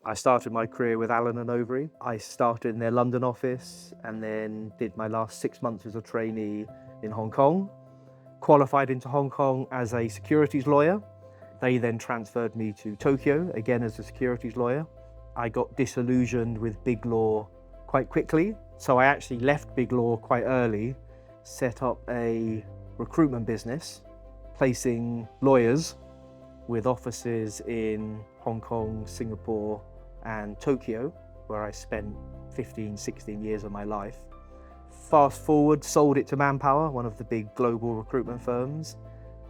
I started my career with Allen & Overy. I started in their London office and then did my last 6 months as a trainee in Hong Kong. Qualified into Hong Kong as a securities lawyer. They then transferred me to Tokyo, again as a securities lawyer. I got disillusioned with big law quite quickly, so I actually left big law quite early, set up a recruitment business, placing lawyers with offices in Hong Kong, Singapore, and Tokyo, where I spent 15, 16 years of my life. Fast forward, sold it to Manpower, one of the big global recruitment firms,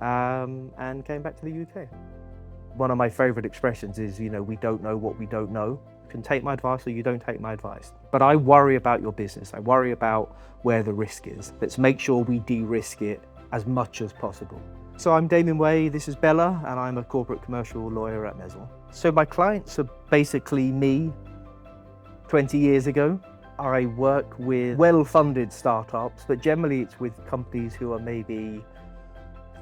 and came back to the UK. One of my favorite expressions is, we don't know what we don't know. You can take my advice or you don't take my advice. But I worry about your business. I worry about where the risk is. Let's make sure we de-risk it as much as possible. So I'm Damion Way, this is Bella, and I'm a corporate commercial lawyer at Mezzle. So my clients are basically me 20 years ago. I work with well-funded startups, but generally it's with companies who are maybe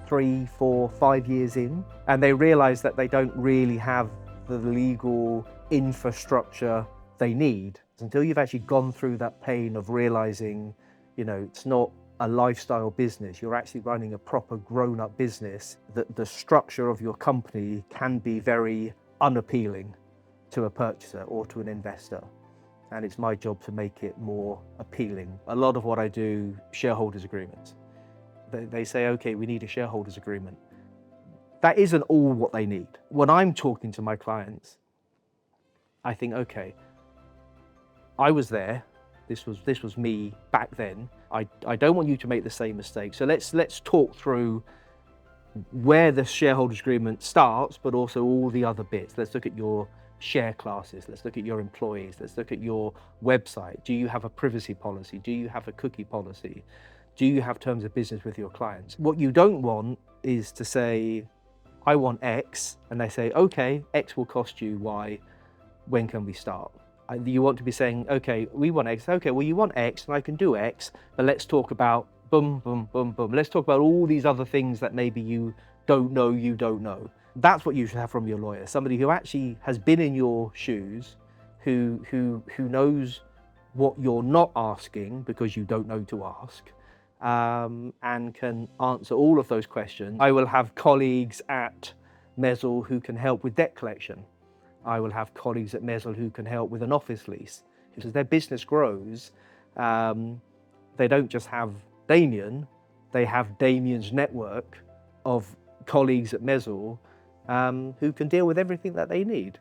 3, 4, 5 years in, and they realize that they don't really have the legal infrastructure they need. Until you've actually gone through that pain of realizing, it's not a lifestyle business, you're actually running a proper grown-up business, that the structure of your company can be very unappealing to a purchaser or to an investor. And it's my job to make it more appealing. A lot of what I do, shareholders agreements. They say, okay, we need a shareholders agreement. That isn't all what they need. When I'm talking to my clients, I think, okay, I was there. This was me back then. I don't want you to make the same mistake. So let's talk through where the shareholders agreement starts, but also all the other bits. Let's look at your share classes. Let's look at your employees. Let's look at your website. Do you have a privacy policy? Do you have a cookie policy? Do you have terms of business with your clients? What you don't want is to say, I want X, and they say, okay, X will cost you Y. When can we start? You want to be saying, okay, we want X. Okay, well, you want X, and I can do X, but let's talk about boom, boom, boom, boom. Let's talk about all these other things that maybe you don't know. That's what you should have from your lawyer. Somebody who actually has been in your shoes, who knows what you're not asking because you don't know to ask, and can answer all of those questions. I will have colleagues at Mezzle who can help with debt collection. I will have colleagues at Mezzle who can help with an office lease. As their business grows, they don't just have Damion, they have Damion's network of colleagues at Mezzle who can deal with everything that they need.